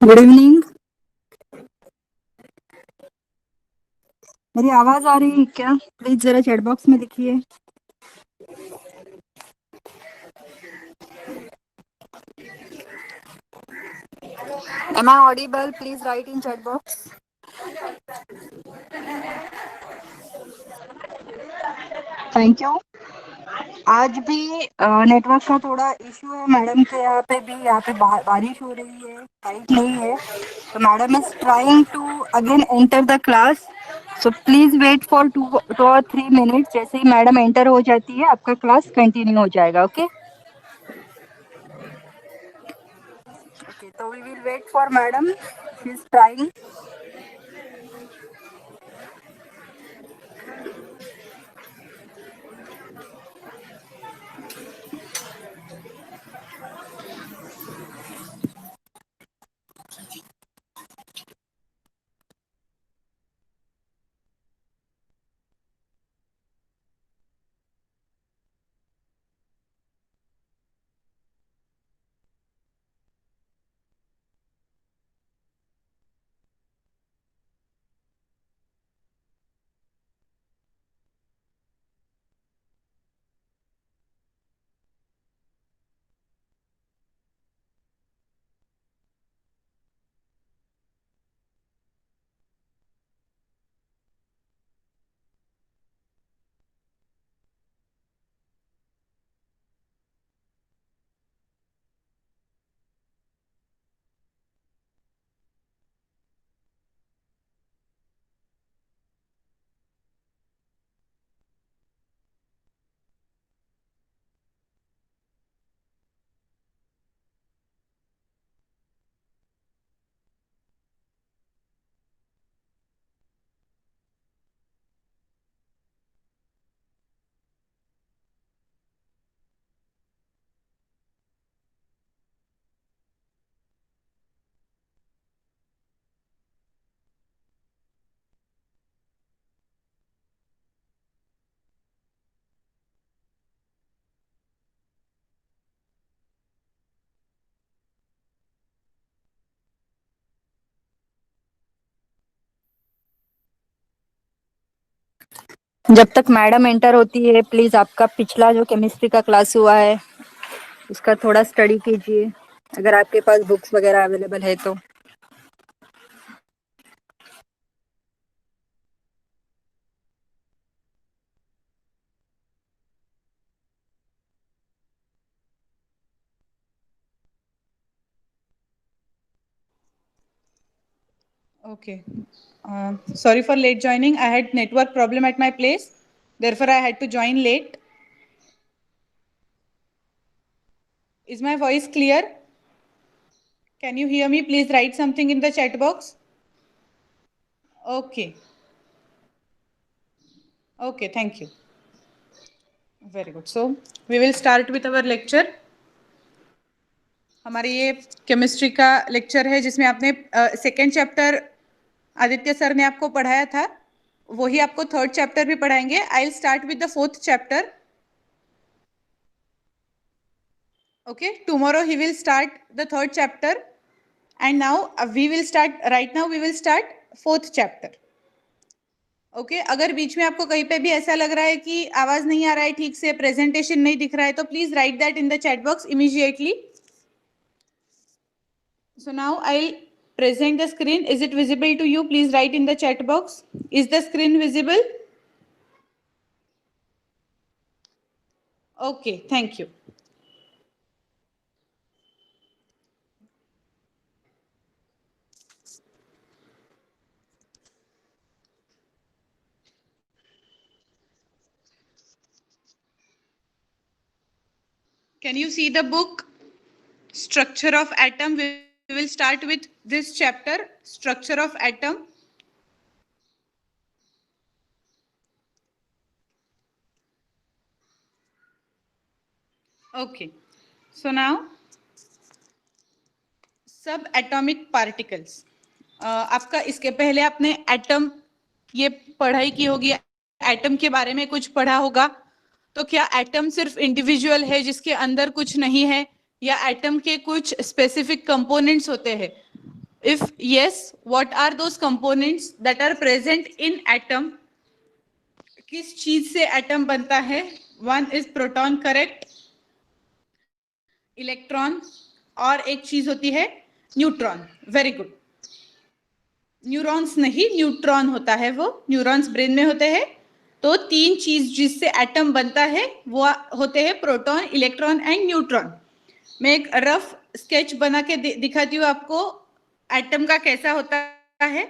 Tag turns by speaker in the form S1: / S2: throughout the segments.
S1: Good evening. मेरी आवाज आ रही है क्या? प्लीज जरा चैट बॉक्स में लिखिए। Am I audible? Please write in chat box. Thank you. आज भी नेटवर्क का थोड़ा इशू है मैडम के यहाँ पे भी। यहाँ पे बारिश हो रही है, लाइट नहीं है, तो madam is trying to again enter the class. So please wait for 2 or 3 minute. जैसे ही मैडम एंटर हो जाती है आपका क्लास कंटिन्यू हो जाएगा। ओके ओके, तो we will wait for madam, she is trying. जब तक मैडम एंटर होती है प्लीज आपका पिछला जो केमिस्ट्री का क्लास हुआ है उसका थोड़ा स्टडी कीजिए, अगर आपके पास बुक्स वगैरह अवेलेबल है तो।
S2: Okay. Sorry for late joining. I had network problem at my place. Therefore, I had to join late. Is my voice clear? Can you hear me? Please write something in the chat box. Okay. Okay, thank you. Very good. So, we will start with our lecture. हमारे ये chemistry का lecture है जिसमें आपने second chapter Aditya sir ने आपको पढ़ाया था, वही आपको थर्ड चैप्टर भी पढ़ाएंगे. I will start with the fourth chapter. Okay, tomorrow he will start the third chapter, and now we will start, right now we will start fourth chapter. Okay अगर बीच में आपको कहीं पे भी ऐसा लग रहा है कि आवाज नहीं आ रहा है, ठीक से प्रेजेंटेशन नहीं दिख रहा है, तो please right that in the chat box immediately. So now I'll present the screen. Is it visible to you? Please write in the chat box. Is the screen visible? Okay, thank you. Can you see the book Structure of Atom? We will start with this chapter, Structure of Atom. Okay, so now सब atomic particles. आपका इसके पहले आपने atom ये पढ़ाई की होगी, atom के बारे में कुछ पढ़ा होगा. तो क्या एटम सिर्फ इंडिविजुअल है जिसके अंदर कुछ नहीं है, या एटम के कुछ स्पेसिफिक कंपोनेंट्स होते हैं? If yes, what are those components that are present in atom? किस चीज से एटम बनता है? One is proton, correct, electron, और एक चीज होती है न्यूट्रॉन, वेरी गुड। न्यूरॉन्स नहीं, न्यूट्रॉन होता है वो, न्यूरॉन्स ब्रेन में होते हैं। तो तीन चीज जिससे एटम बनता है वो होते हैं प्रोटॉन, इलेक्ट्रॉन एंड न्यूट्रॉन। मैं एक रफ स्केच बना के दिखाती हूँ आपको एटम का कैसा होता है।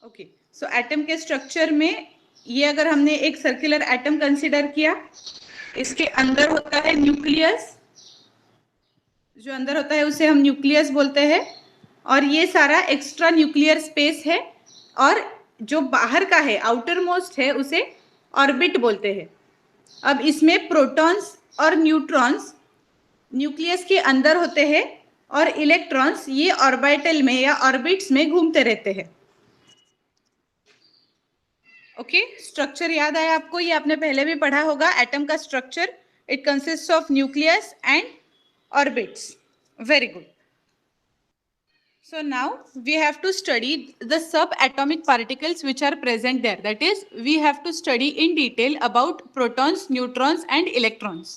S2: ओके, सो एटम के स्ट्रक्चर में ये अगर हमने एक सर्कुलर एटम कंसीडर किया, इसके अंदर होता है न्यूक्लियस, जो अंदर होता है उसे हम न्यूक्लियस बोलते हैं, और ये सारा एक्स्ट्रा न्यूक्लियर स्पेस है, और जो बाहर का है, आउटर मोस्ट है, उसे ऑर्बिट बोलते हैं। अब इसमें प्रोटॉन्स और न्यूट्रॉन्स न्यूक्लियस के अंदर होते हैं, और इलेक्ट्रॉन्स ये ऑर्बिटल में या ऑर्बिट्स में घूमते रहते हैं। ओके, स्ट्रक्चर याद आया आपको? ये आपने पहले भी पढ़ा होगा, एटम का structure. It consist of nucleus and orbits, very good. So now we have to study the subatomic particles which are present there. That is, we have to study in detail about protons, neutrons and electrons.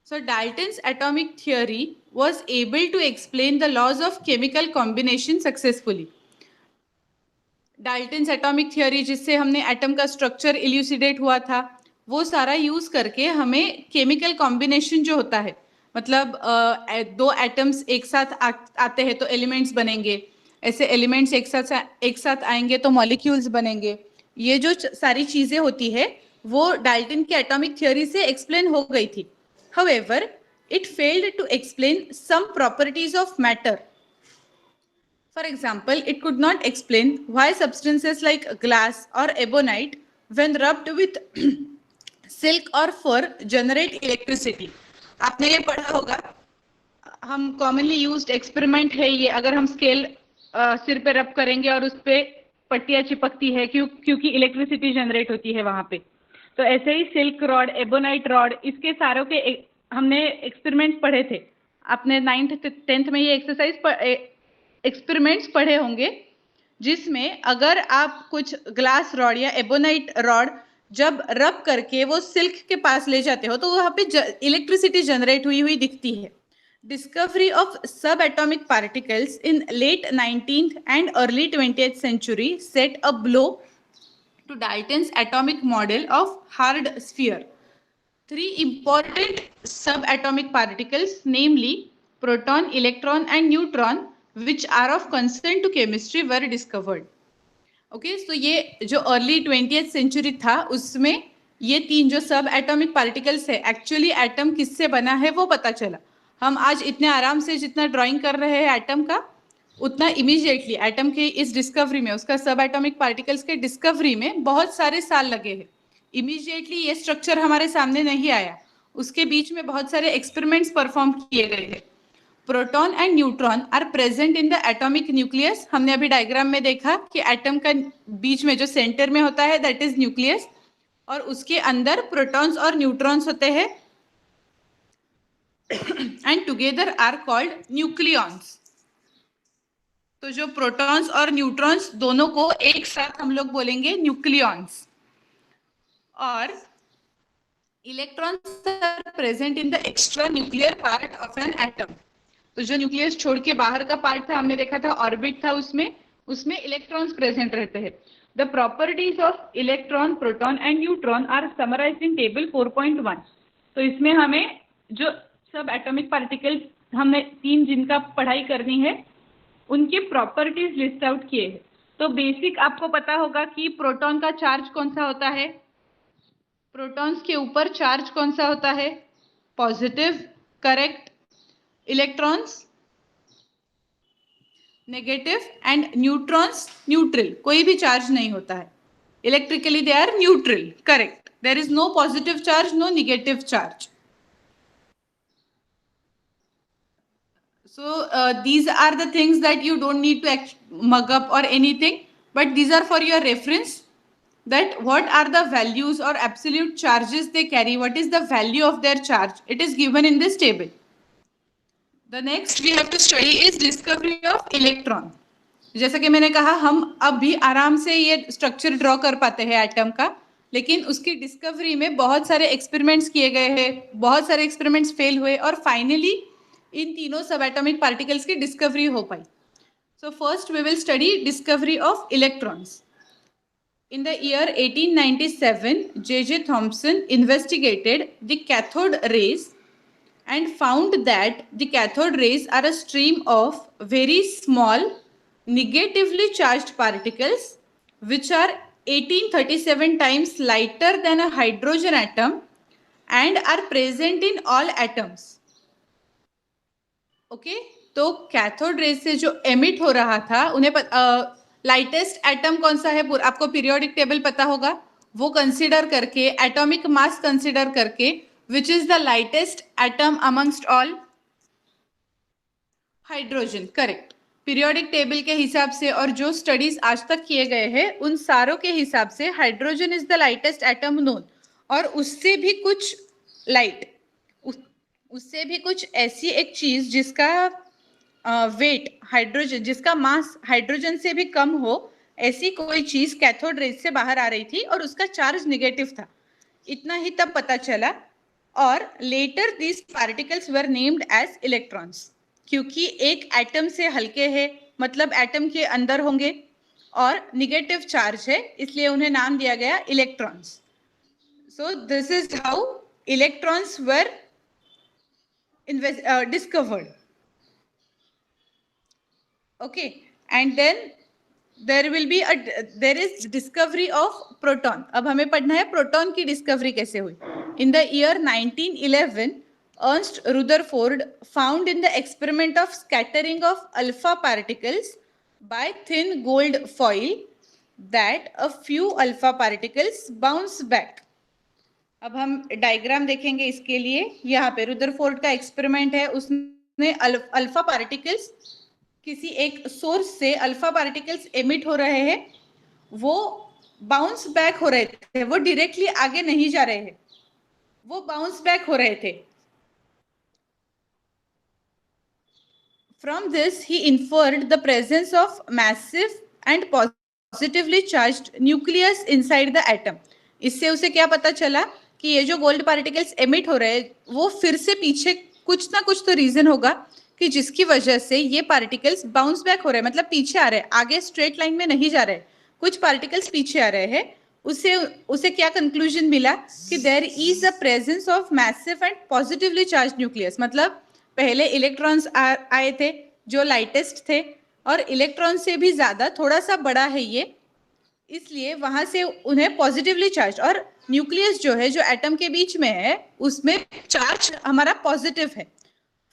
S2: So Dalton's atomic theory was able to explain the laws of chemical combination successfully. Dalton's atomic theory, जिससे हमने atom का structure इल्यूसिडेट हुआ था, वो सारा use करके हमें chemical combination जो होता है, मतलब दो एटम्स एक साथ आते हैं तो एलिमेंट्स बनेंगे, ऐसे एलिमेंट्स एक साथ आएंगे तो मॉलिक्यूल्स बनेंगे, ये जो सारी चीजें होती है वो डाल्टन की एटॉमिक थ्योरी से एक्सप्लेन हो गई थी। However, it failed to explain some properties of matter. For example, it could not explain why substances like glass or ebonite, when rubbed with silk or fur, generate electricity. आपने ये पढ़ा होगा, हम commonly used experiment है ये। अगर हम scale सिर पे रब करेंगे और उस पे पट्टियां चिपकती है, क्योंकि इलेक्ट्रिसिटी जनरेट होती है वहां पे। तो ऐसे ही सिल्क रॉड, एबोनाइट रॉड, इसके सारों के हमने एक्सपेरिमेंट्स पढ़े थे। आपने 9th 10th में ये एक्सपेरिमेंट्स पढ़े होंगे, जिसमें अगर आप कुछ ग्लास रॉड या एबोनाइट रॉड जब रब करके वो सिल्क के पास ले जाते हो तो वहां पे इलेक्ट्रिसिटी जनरेट हुई हुई दिखती है। Discovery of subatomic particles in late 19th and early 20th century set a blow to Dalton's atomic model of hard sphere. Three important subatomic particles, namely proton, electron and neutron, which are of concern to chemistry, were discovered. Okay, so ये जो early 20th century था उसमें ये तीन जो सब atomic particles है, actually atom किससे बना है वो पता चला। हम आज इतने आराम से जितना ड्राइंग कर रहे हैं एटम का, उतना इमीडिएटली एटम के इस डिस्कवरी में, उसका सब एटॉमिक पार्टिकल्स के डिस्कवरी में बहुत सारे साल लगे हैं। इमीडिएटली ये स्ट्रक्चर हमारे सामने नहीं आया, उसके बीच में बहुत सारे एक्सपेरिमेंट्स परफॉर्म किए गए हैं। Proton and neutron are present in the atomic nucleus. हमने अभी डायग्राम में देखा कि एटम का बीच में जो सेंटर में होता है दैट इज न्यूक्लियस, और उसके अंदर प्रोटॉन्स और न्यूट्रॉन्स होते हैं and together are called nucleons. तो जो प्रोटॉन्स और न्यूट्रॉन्स दोनों को एक साथ हम लोग बोलेंगे न्यूक्लियॉन्स। और electrons are present in the extra nuclear part of an atom. तो जो न्यूक्लियस छोड़ के बाहर का पार्ट था, हमने देखा था ऑर्बिट था, उसमें इलेक्ट्रॉन्स प्रेजेंट रहते हैं। The properties of electron, proton and neutron are summarised in table 4.1। तो इसमें हमें जो सब एटॉमिक पार्टिकल्स हमने तीन जिनका पढ़ाई करनी है उनके प्रॉपर्टीज लिस्ट आउट किए हैं। तो बेसिक आपको पता होगा कि प्रोटॉन का चार्ज कौन सा होता है, प्रोटॉन्स के ऊपर चार्ज कौन सा होता है, positive, correct. Electrons negative and neutrons neutral, कोई भी चार्ज नहीं होता है, electrically they are neutral, correct. There is no positive charge, no negative charge. So these are the things that you don't need to mug up or anything, but these are for your reference. that what are the values or absolute charges they carry, what is the value of their charge, it is given in this table. The next we have to study is discovery of electron. जैसा कि मैंने कहा हम अब भी आराम से ये स्ट्रक्चर ड्रॉ कर पाते हैं एटम का, लेकिन उसकी डिस्कवरी में बहुत सारे एक्सपेरिमेंट्स किए गए हैं, बहुत सारे एक्सपेरिमेंट्स फेल हुए और फाइनली इन तीनों सब एटॉमिक पार्टिकल्स की डिस्कवरी हो पाई. So first we will study discovery of electrons. In the year 1897, J.J. Thomson investigated the cathode rays and found that the cathode rays are a stream of very small negatively charged particles which are 1837 times lighter than a hydrogen atom and are present in all atoms. Okay? तो cathode rays से जो emit हो रहा था, उन्हें lightest atom कौन सा है आपको पीरियोडिक टेबल पता होगा, वो कंसीडर करके एटॉमिक मास कंसीडर करके which is the lightest atom amongst all, hydrogen. Correct. Periodic table के हिसाब से और जो स्टडीज आज तक किए गए हैं उन सारों के हिसाब से hydrogen is the lightest atom known. और उससे भी कुछ लाइट, उससे भी कुछ ऐसी एक चीज जिसका वेट हाइड्रोजन, जिसका मास हाइड्रोजन से भी कम हो, ऐसी कोई चीज कैथोड रेज से बाहर आ रही थी और उसका चार्ज निगेटिव था. इतना ही तब पता चला. और later these particles were named as electrons, क्योंकि एक एटम से हल्के हैं, मतलब एटम के अंदर होंगे और निगेटिव चार्ज है, इसलिए उन्हें नाम दिया गया electrons. So this is how electrons were discovered. Okay, and then there is discovery of proton. अब हमें पढ़ना है प्रोटॉन की डिस्कवरी कैसे हुई. In the year 1911, Ernst Rutherford found in the experiment of scattering of alpha particles by thin gold foil that a few alpha particles bounce back. अब हम diagram देखेंगे इसके लिए. यहाँ पे रुदरफोर्ड का एक्सपेरिमेंट है, उसने अल्फा पार्टिकल्स, किसी एक सोर्स से अल्फा पार्टिकल्स एमिट हो रहे हैं, वो बाउंस बैक हो रहे थे, वो डायरेक्टली आगे नहीं जा रहे हैं, वो बाउंस बैक हो रहे थे. From this he inferred the presence of massive and positively charged nucleus inside the atom. इससे उसे क्या पता चला कि ये जो गोल्ड पार्टिकल्स एमिट हो रहे हैं वो फिर से पीछे कुछ ना कुछ तो रीजन होगा कि जिसकी वजह से ये पार्टिकल्स बाउंस बैक हो रहे हैं, मतलब पीछे आ रहे हैं, आगे स्ट्रेट लाइन में नहीं जा रहे, कुछ पार्टिकल्स पीछे आ रहे हैं. उसे क्या कंक्लूजन मिला कि there is a presence of massive and positively charge nucleus. मतलब पहले इलेक्ट्रॉन्स आए थे जो लाइटेस्ट थे और इलेक्ट्रॉन से भी ज्यादा थोड़ा सा बड़ा है ये, इसलिए वहां से उन्हें पॉजिटिवली चार्ज, और न्यूक्लियस जो है, जो एटम के बीच में है, उसमें चार्ज हमारा पॉजिटिव है.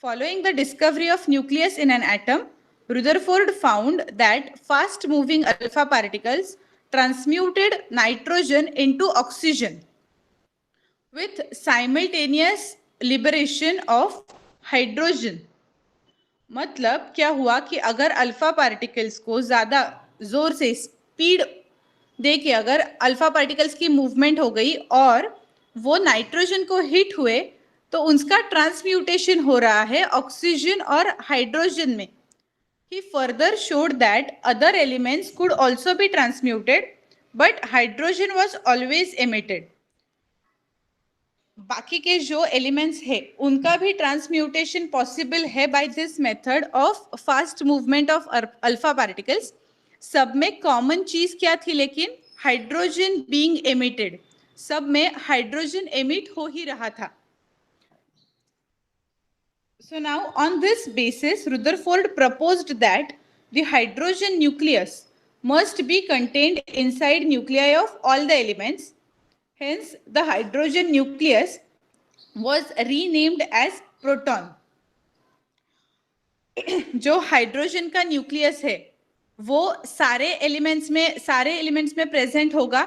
S2: Following the discovery of nucleus in an atom, Rutherford found that fast moving alpha particles transmuted nitrogen into oxygen with simultaneous liberation of hydrogen. मतलब क्या हुआ कि अगर अल्फा पार्टिकल्स को ज्यादा जोर से स्पीड दे के अगर अल्फा पार्टिकल्स की मूवमेंट हो गई और वो नाइट्रोजन को हिट हुए, तो उनका ट्रांसम्यूटेशन हो रहा है ऑक्सीजन और हाइड्रोजन में. He further showed that other elements could also be transmuted, but hydrogen was always emitted. बाकी के जो एलिमेंट्स है उनका भी ट्रांसम्यूटेशन पॉसिबल है by this method of fast movement of alpha particles. सब में कॉमन चीज क्या थी लेकिन? Hydrogen being emitted. सब में हाइड्रोजन एमिट हो ही रहा था. So now on this basis, Rutherford proposed that the hydrogen nucleus must be contained inside nuclei of all the elements. Hence, the hydrogen nucleus was renamed as proton. जो hydrogen का nucleus है वो सारे elements में present होगा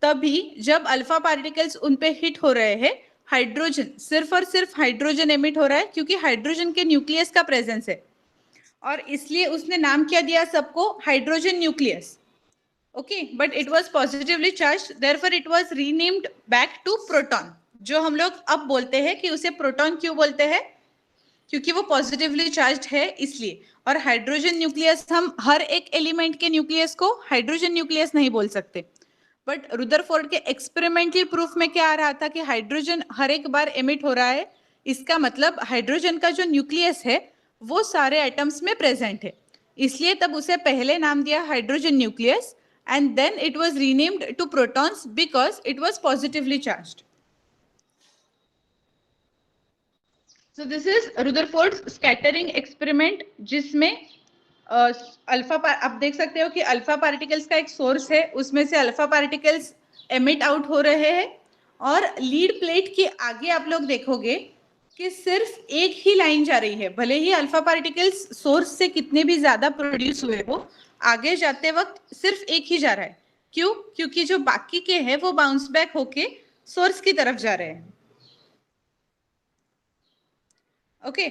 S2: तभी जब alpha particles उन पे हिट हो रहे हैं. हाइड्रोजन, सिर्फ और सिर्फ हाइड्रोजन एमिट हो रहा है क्योंकि हाइड्रोजन के न्यूक्लियस का प्रेजेंस है, और इसलिए उसने नाम क्या दिया सबको? Hydrogen nucleus. Okay, but it was positively charged, therefore it was renamed back to proton. जो हम लोग अब बोलते हैं कि उसे प्रोटॉन क्यों बोलते हैं, क्योंकि वो पॉजिटिवली चार्ज्ड है इसलिए। और हाइड्रोजन न्यूक्लियस, हम हर एक एलिमेंट के न्यूक्लियस को हाइड्रोजन न्यूक्लियस नहीं बोल सकते, बट रुदरफोर्ड के एक्सपेरिमेंटल प्रूफ में क्या आ रहा था कि हाइड्रोजन हर एक बार एमिट हो रहा है, इसका मतलब हाइड्रोजन का जो न्यूक्लियस है वो सारे एटम्स में प्रेजेंट है, इसलिए तब उसे पहले नाम दिया hydrogen nucleus, and then it was renamed to protons because it was positively charged. So this is Rutherford's scattering experiment, जिसमें अल्फा, आप देख सकते हो कि अल्फा पार्टिकल्स का एक सोर्स है, उसमें से अल्फा पार्टिकल्स एमिट आउट हो रहे हैं, और लीड प्लेट के आगे आप लोग देखोगे कि सिर्फ एक ही लाइन जा रही है, भले ही अल्फा पार्टिकल्स सोर्स से कितने भी ज्यादा प्रोड्यूस हुए हो, आगे जाते वक्त सिर्फ एक ही जा रहा है। क्यों? क्योंकि जो बाकी के हैं वो बाउंस बैक होके सोर्स की तरफ जा रहे हैं। ओके,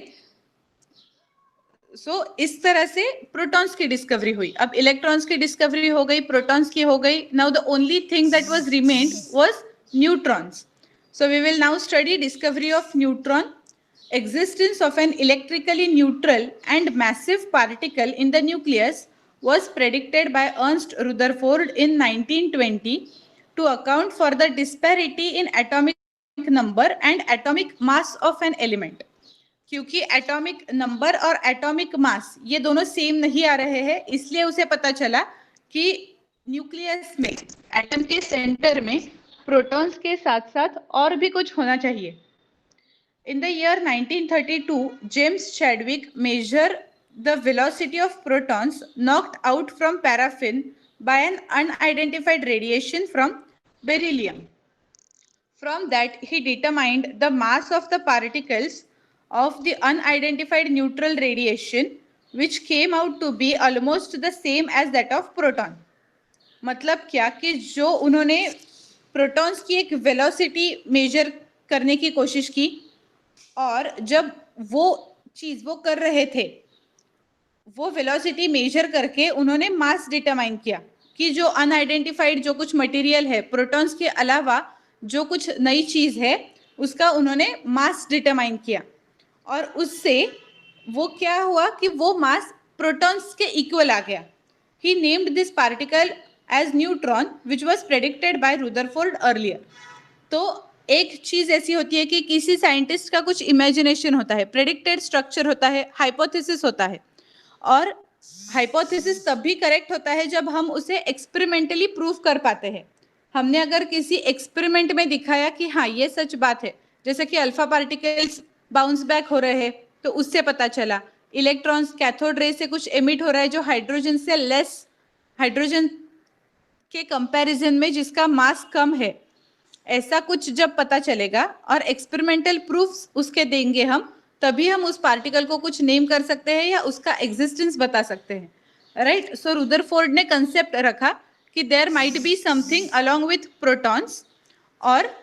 S2: सो इस तरह से प्रोटॉन्स की डिस्कवरी हुई। अब इलेक्ट्रॉन्स की डिस्कवरी हो गई, प्रोटॉन्स की हो गई। Now the only thing that was remained was neutrons. So we will now study discovery of neutron. Existence of an electrically neutral and massive particle in the nucleus was predicted by Ernst Rutherford in 1920 to account for the disparity in atomic number and atomic mass of an element. क्योंकि atomic number और atomic मास ये दोनों same नहीं आ रहे हैं, इसलिए उसे पता चला कि न्यूक्लियस में, एटम के सेंटर में प्रोटॉन्स के साथ साथ और भी कुछ होना चाहिए। In the year 1932, James Chadwick measured the velocity of protons knocked out from paraffin by an unidentified radiation from beryllium. From that, he determined the mass of the particles of the unidentified neutral radiation, which came out to be almost the same as that of proton. मतलब क्या कि जो उन्होंने protons की एक velocity major करने की कोशिश की, और जब वो चीज वो कर रहे थे, वो वेलोसिटी मेजर करके उन्होंने मास डिटरमाइन किया कि जो अनआइडेंटिफाइड जो कुछ मटेरियल है, प्रोटॉन्स के अलावा जो कुछ नई चीज है, उसका उन्होंने मास डिटरमाइन किया, और उससे वो क्या हुआ कि वो मास प्रोटॉन्स के इक्वल आ गया। He named this particle as neutron, which was predicted by Rutherford earlier. तो एक चीज ऐसी होती है कि किसी साइंटिस्ट का कुछ इमेजिनेशन होता है, प्रेडिक्टेड स्ट्रक्चर होता है, हाइपोथेसिस होता है, और हाइपोथेसिस तब भी करेक्ट होता है जब हम उसे एक्सपेरिमेंटली प्रूव कर पाते हैं। हमने अगर किसी एक्सपेरिमेंट में दिखाया कि हाँ ये सच बात है, जैसे कि अल्फा पार्टिकल्स बाउंस बैक हो रहे हैं, तो उससे पता चला इलेक्ट्रॉन्स कैथोड रे से कुछ एमिट हो रहा है जो हाइड्रोजन से लेस, हाइड्रोजन के कंपैरिजन में जिसका मास कम है, ऐसा कुछ जब पता चलेगा और एक्सपेरिमेंटल प्रूफ्स उसके देंगे हम, तभी हम उस पार्टिकल को कुछ नेम कर सकते हैं या उसका एग्जिस्टेंस बता सकते हैं, राइट। सो रुदरफोर्ड ने कंसेप्ट रखा कि there might be something along with protons, और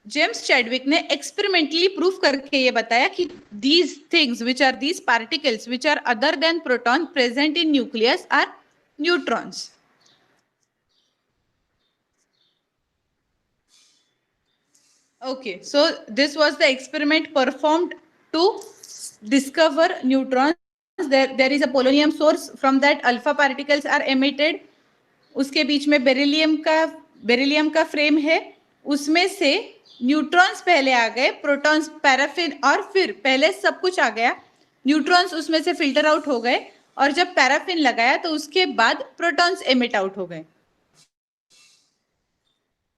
S2: जेम्स चैडविक ने एक्सपेरिमेंटली प्रूफ करके ये बताया कि these things which are these particles which are other than proton present in nucleus are neutrons. Okay, so this was the experiment performed to discover neutrons. There is a polonium source, from that alpha particles are emitted. उसके बीच में beryllium का frame है, उसमें से neutrons पहले आ गए, protons, paraffin, और फिर पहले सब कुछ आ गया, न्यूट्रॉन्स उसमें से फिल्टर आउट हो गए, और जब पैराफिन लगाया तो उसके बाद प्रोटॉन्स एमिट आउट हो गए।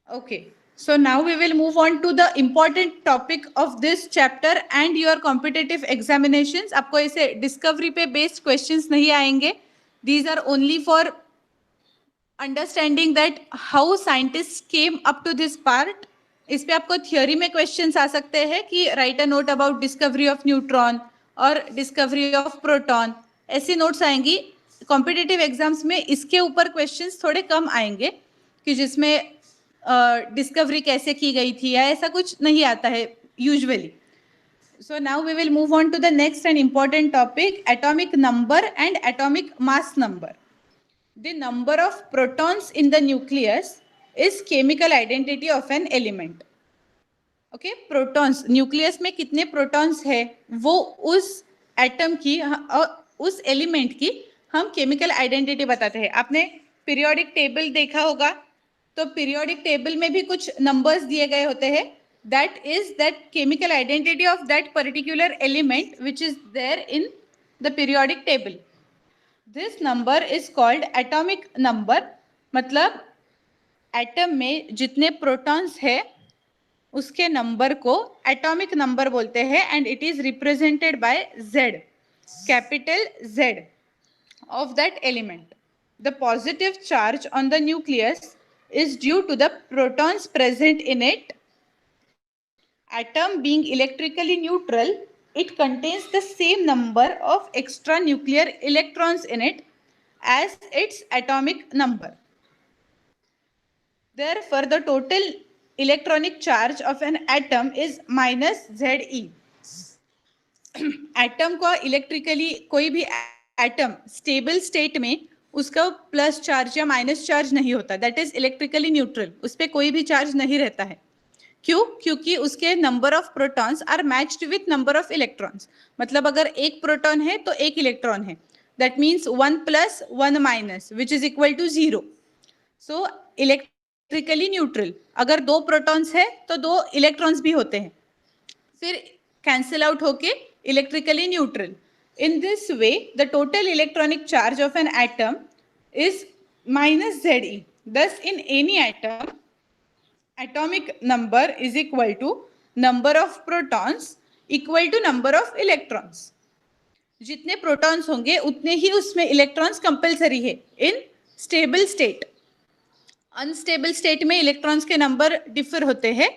S2: Okay. So now we will move on to the important topic of this chapter and your competitive examinations. आपको ऐसे discovery पे based questions नहीं आएंगे. These are only for understanding that how scientists came up to this part. इस पे आपको theory में questions आ सकते हैं कि write a note about discovery of neutron और discovery of proton. ऐसी notes आएंगी. Competitive exams में इसके ऊपर questions थोड़े कम आएंगे कि जिसमें डिस्कवरी कैसे की गई थी या ऐसा कुछ नहीं आता है usually. So now we will move on to the next and important topic, atomic number and atomic mass number. the number of protons in the nucleus is chemical identity of an element. Okay, protons, nucleus में कितने protons है वो उस atom की, उस element की हम chemical identity बताते हैं. आपने पीरियोडिक टेबल देखा होगा, तो पीरियोडिक टेबल में भी कुछ नंबर्स दिए गए होते हैं. That is that chemical identity of that particular element which is there in the periodic table. This number is called atomic number. मतलब एटम में जितने प्रोटॉन्स है उसके नंबर को एटॉमिक नंबर बोलते हैं. And it is represented by Z, capital Z of that element. The positive charge on the nucleus is due to the protons present in it. Atom being electrically neutral, it contains the same number of extra nuclear electrons in it as its atomic number. Therefore, the total electronic charge of an atom is minus Ze. Atom को electrically, कोई भी atom stable state में उसका plus charge या minus charge नहीं होता. That is electrically neutral. उस पर कोई भी चार्ज नहीं रहता है. क्यों? क्योंकि उसके number of protons are matched with number of electrons. मतलब अगर एक प्रोटॉन है तो एक इलेक्ट्रॉन है. That means 1 plus 1 minus which is equal to 0. So electrically neutral. अगर 2 प्रोटॉन्स है तो 2 इलेक्ट्रॉन्स भी होते हैं, फिर कैंसिल आउट होके electrically neutral. In this way, the total electronic charge of an atom is minus Ze. Thus, in any atom, atomic number is equal to number of protons equal to number of electrons. जितने protons होंगे उतने ही उसमें electrons compulsory है in stable state. Unstable state में electrons के number differ होते हैं.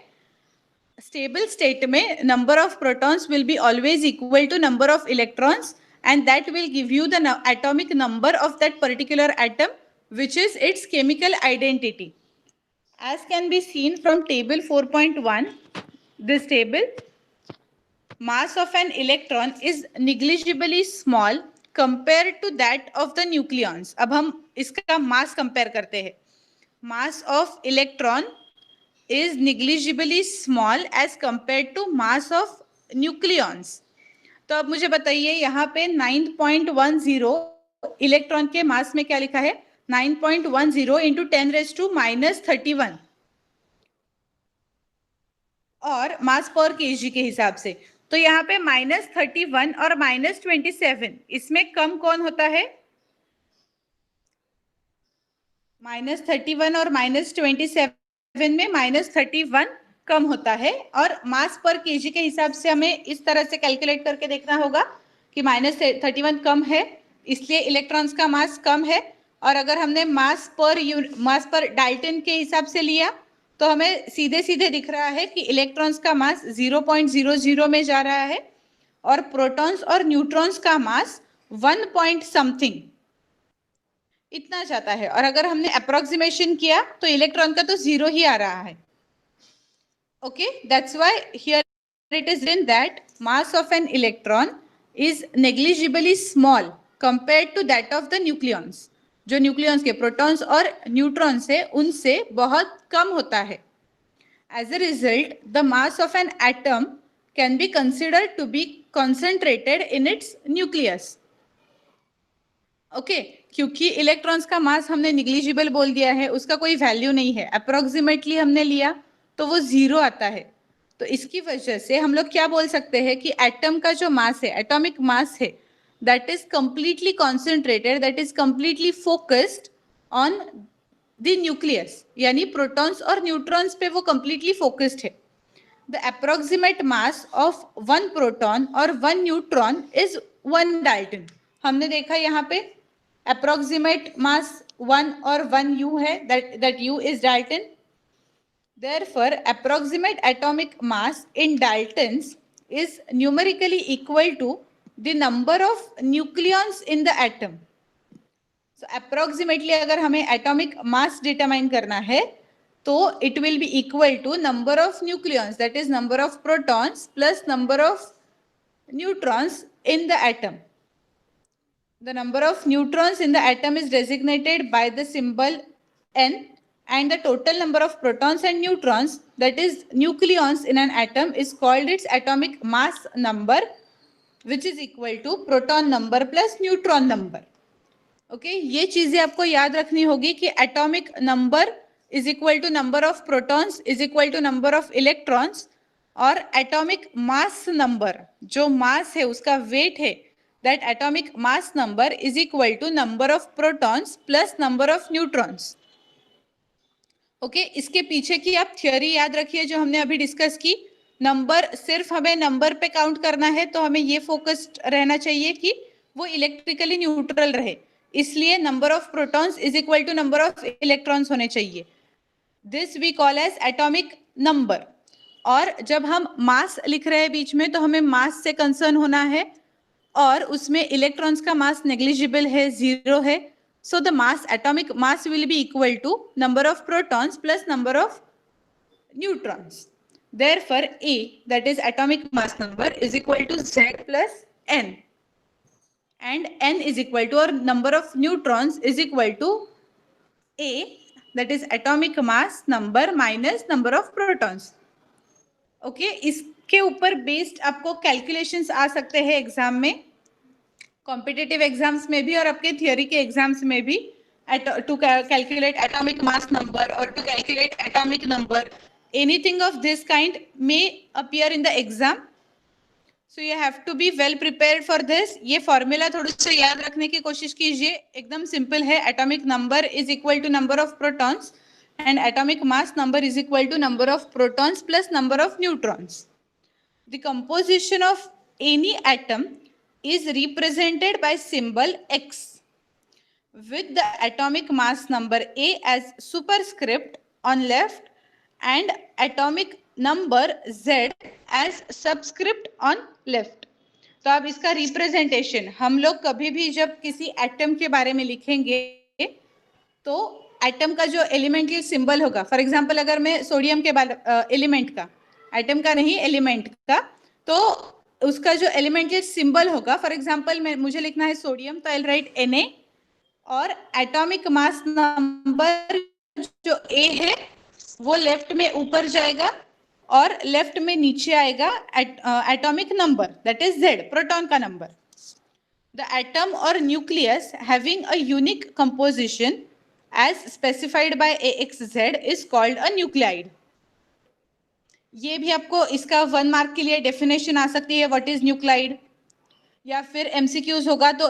S2: स्टेबल स्टेट में number of protons will be always equal to number of electrons and that will give you the atomic number of that particular atom which is its chemical identity. As can be seen from table 4.1, this table, mass of an electron is negligibly small compared to that of the nucleons. अब हम इसका mass compare करते हैं. Mass of electron is negligibly small as compared to mass of nucleons. तो अब मुझे बताइए यहाँ पे 9.10 इलेक्ट्रॉन के मास में क्या लिखा है? 9.10 इंटू 10⁻⁻31 और मास पर केजी के हिसाब से. तो यहाँ पे -31 और -27, इसमें कम कौन होता है? -31 और -27 में -31 कम होता है. और मास पर केजी के हिसाब से हमें इस तरह से कैलकुलेट करके देखना होगा कि -31 कम है इसलिए इलेक्ट्रॉन्स का मास कम है. और अगर हमने मास पर डाल्टन के हिसाब से लिया तो हमें सीधे सीधे दिख रहा है कि इलेक्ट्रॉन्स का मास 0.00 में जा रहा है और प्रोटॉन्स और न्यूट्रॉन्स का मास 1 पॉइंट समथिंग इतना जाता है. और अगर हमने अप्रोक्सीमेशन किया तो इलेक्ट्रॉन का तो 0 ही आ रहा है. Okay, that's why here it is written that mass of an electron is negligibly small compared to that of the nucleons. जो न्यूक्लियॉन्स के प्रोटॉन्स और न्यूट्रॉन्स है उनसे बहुत कम होता है. As a result the mass of an atom can be considered to be concentrated in its nucleus. Okay, क्योंकि इलेक्ट्रॉन्स का मास हमने निग्लिजिबल बोल दिया है, उसका कोई वैल्यू नहीं है, अप्रोक्सीमेटली हमने लिया तो वो 0 आता है. तो इसकी वजह से हम लोग क्या बोल सकते हैं कि एटम का जो मास है, एटॉमिक मास है, that is completely concentrated, that is completely focused on the nucleus. यानी प्रोटॉन्स और न्यूट्रॉन्स पे वो completely focused है. The approximate mass of 1 proton or 1 neutron is 1 Dalton. हमने देखा यहाँ पे approximate mass 1 और 1 U है, that U is Dalton. Therefore, approximate atomic mass in Daltons is numerically equal to the number of nucleons in the atom. So approximately अगर हमें atomic mass determine करना है तो it will be equal to number of nucleons, that is number of protons plus number of neutrons in the atom. The number of neutrons in the atom is designated by the symbol n, and the total number of protons and neutrons, that is nucleons in an atom, is called its atomic mass number, which is equal to proton number plus neutron number. Okay ये चीजें आपको याद रखनी होगी कि atomic number is equal to number of protons is equal to number of electrons, और atomic mass number जो mass है उसका वेट है, that atomic mass number is equal to number of protons plus number of neutrons. Okay इसके पीछे की आप theory याद रखिए जो हमने अभी डिस्कस की. नंबर सिर्फ हमें नंबर पे काउंट करना है तो हमें ये फोकस्ड रहना चाहिए कि वो इलेक्ट्रिकली न्यूट्रल रहे, इसलिए number of protons is equal to number of electrons होने चाहिए. This we call as atomic number. और जब हम मास लिख रहे हैं बीच में तो हमें मास से कंसर्न होना है, और उसमें इलेक्ट्रॉन्स का मास नेग्लिजिबल है, 0 है. So the mass, atomic mass will be equal to number of protons plus number of neutrons. Therefore, A, that is atomic mass number, is equal to Z plus N. And N is equal to, or number of neutrons is equal to A, that is atomic mass number minus number of protons. Okay, इसके ऊपर based आपको calculations आ सकते हैं exam में, competitive exams में भी और आपके थियोरी के एग्जाम्स में भी. To calculate atomic mass number और to calculate atomic number, anything of this kind may appear in the exam. So you have to be well prepared for this. ये formula थोड़ा सा याद रखने की कोशिश कीजिए, एकदम सिंपल है. Atomic number is equal to number of protons and atomic mass number is equal to number of protons plus number of neutrons. The composition of any atom is represented by symbol X with the atomic mass number A as superscript on left and atomic number Z as subscript on left. तो अब इसका representation हम लोग कभी भी जब किसी atom के बारे में लिखेंगे तो एटम का जो एलिमेंटल सिंबल होगा, फॉर एग्जांपल अगर मैं सोडियम के एलिमेंट का, एटम का नहीं एलिमेंट का, तो उसका जो एलिमेंटल सिंबल होगा, फॉर एग्जांपल मैं मुझे लिखना है सोडियम तो आई राइट Na, और एटॉमिक मास नंबर जो A है वो लेफ्ट में ऊपर जाएगा और लेफ्ट में नीचे आएगा atomic number, that is Z, proton का नंबर. द एटम और nucleus having a unique composition as specified by AXZ is called a nuclide. ये भी आपको इसका 1 मार्क के लिए डेफिनेशन आ सकती है, व्हाट इज न्यूक्लाइड, या फिर एमसीक्यूज होगा तो